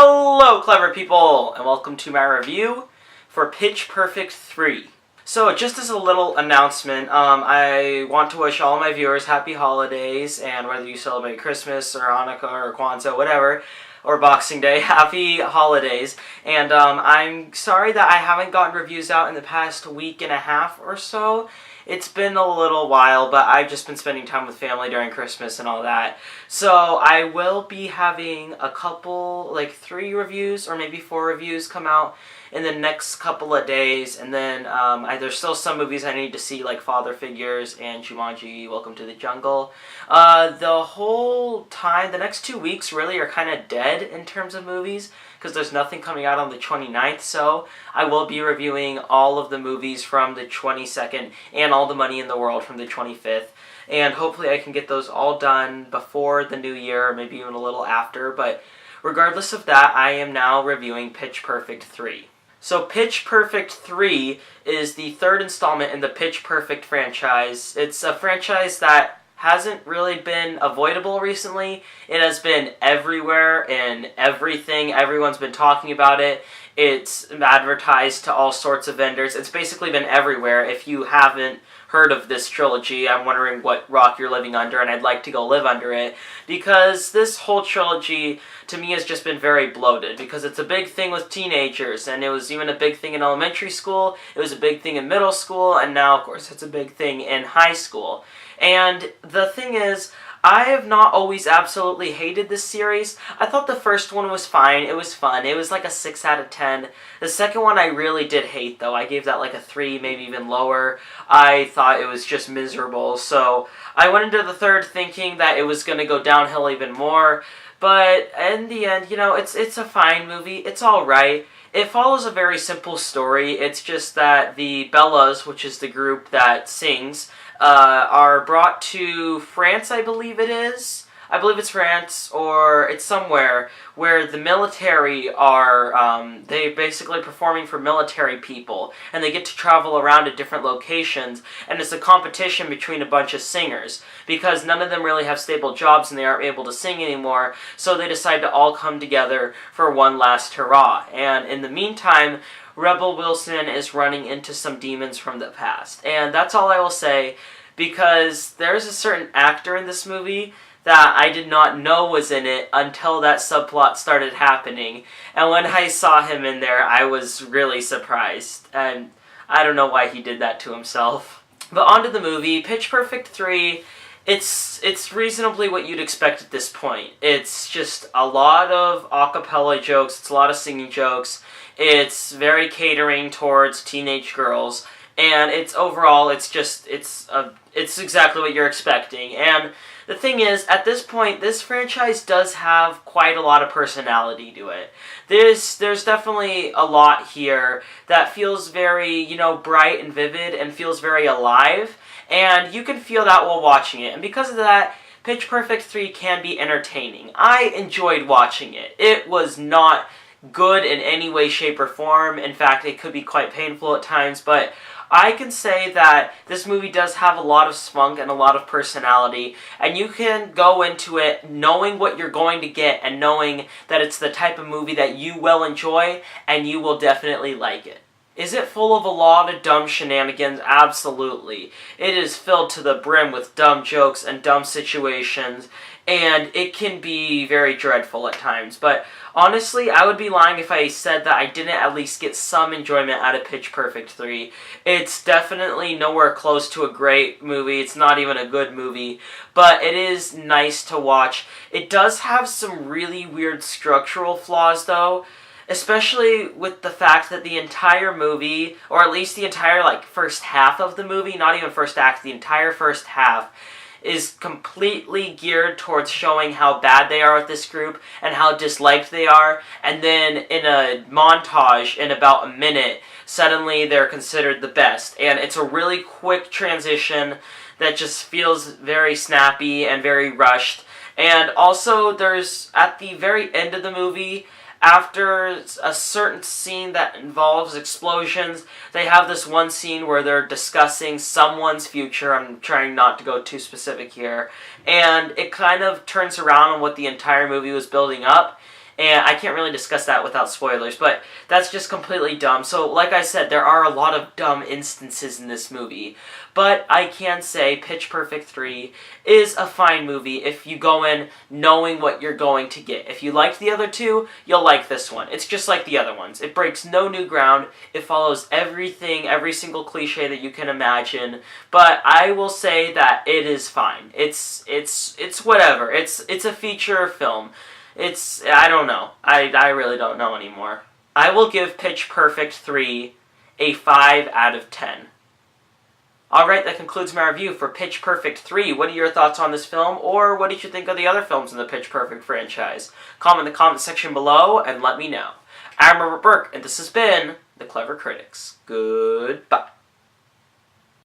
Hello, clever people, and welcome to my review for Pitch Perfect 3. So, just as a little announcement, I want to wish all my viewers happy holidays, and whether you celebrate Christmas, or Hanukkah, or Kwanzaa, whatever, or Boxing Day, happy holidays. And I'm sorry that I haven't gotten reviews out in the past week and a half or so. It's been a little while, but I've just been spending time with family during Christmas and all that. So I will be having a couple, like 3 reviews or maybe 4 reviews come out in the next couple of days. And then there's still some movies I need to see, like Father Figures and Jumanji, Welcome to the Jungle. The whole time, the next 2 weeks really are kind of dead in terms of movies, because there's nothing coming out on the 29th, so I will be reviewing all of the movies from the 22nd and All the Money in the World from the 25th, and hopefully I can get those all done before the new year, or maybe even a little after, but regardless of that, I am now reviewing Pitch Perfect 3. So Pitch Perfect 3 is the 3rd installment in the Pitch Perfect franchise. It's a franchise that hasn't really been avoidable recently. It has been everywhere and everything. Everyone's been talking about it. It's advertised to all sorts of vendors. It's basically been everywhere. If you haven't heard of this trilogy, I'm wondering what rock you're living under, and I'd like to go live under it, because this whole trilogy to me has just been very bloated, because it's a big thing with teenagers, and it was even a big thing in elementary school, it was a big thing in middle school, and now of course it's a big thing in high school. And the thing is, I have not always absolutely hated this series. I thought the first one was fine. It was fun. It was like a 6 out of 10. The second one I really did hate, though. I gave that like a 3, maybe even lower. I thought it was just miserable. So I went into the third thinking that it was going to go downhill even more. But in the end, you know, it's a fine movie. It's alright. It follows a very simple story. It's just that the Bellas, which is the group that sings, are brought to France, I believe it is. I believe it's France, or it's somewhere where the military are, they basically performing for military people, and they get to travel around to different locations, and it's a competition between a bunch of singers, because none of them really have stable jobs and they aren't able to sing anymore, so they decide to all come together for one last hurrah. And in the meantime, Rebel Wilson is running into some demons from the past. And that's all I will say, because there's a certain actor in this movie that I did not know was in it until that subplot started happening. And when I saw him in there, I was really surprised. And I don't know why he did that to himself. But on to the movie. Pitch Perfect 3, it's reasonably what you'd expect at this point. It's just a lot of a cappella jokes, it's a lot of singing jokes. It's very catering towards teenage girls, and it's exactly what you're expecting. And the thing is, at this point, this franchise does have quite a lot of personality to it. There's definitely a lot here that feels very, you know, bright and vivid and feels very alive, and you can feel that while watching it. And because of that, Pitch Perfect 3 can be entertaining. I enjoyed watching it. It was not good in any way, shape, or form. In fact, it could be quite painful at times, but I can say that this movie does have a lot of spunk and a lot of personality, and you can go into it knowing what you're going to get and knowing that it's the type of movie that you will enjoy and you will definitely like it. Is it full of a lot of dumb shenanigans? Absolutely. It is filled to the brim with dumb jokes and dumb situations, and it can be very dreadful at times. But honestly, I would be lying if I said that I didn't at least get some enjoyment out of Pitch Perfect 3. It's definitely nowhere close to a great movie. It's not even a good movie, but it is nice to watch. It does have some really weird structural flaws, though. Especially with the fact that the entire movie, or at least the entire first half of the movie, not even first act, the entire first half, is completely geared towards showing how bad they are with this group and how disliked they are, and then in a montage in about a minute, suddenly they're considered the best. And it's a really quick transition that just feels very snappy and very rushed. And also, there's, at the very end of the movie, after a certain scene that involves explosions, they have this one scene where they're discussing someone's future. I'm trying not to go too specific here. And it kind of turns around on what the entire movie was building up. And I can't really discuss that without spoilers, but that's just completely dumb. So, like I said, there are a lot of dumb instances in this movie. But I can say Pitch Perfect 3 is a fine movie if you go in knowing what you're going to get. If you liked the other two, you'll like this one. It's just like the other ones. It breaks no new ground. It follows everything, every single cliche that you can imagine. But I will say that it is fine. It's whatever. It's a feature film. I don't know. I really don't know anymore. I will give Pitch Perfect 3 a 5 out of 10. Alright, that concludes my review for Pitch Perfect 3. What are your thoughts on this film, or what did you think of the other films in the Pitch Perfect franchise? Comment in the comment section below and let me know. I'm Robert Burke, and this has been The Clever Critics. Goodbye.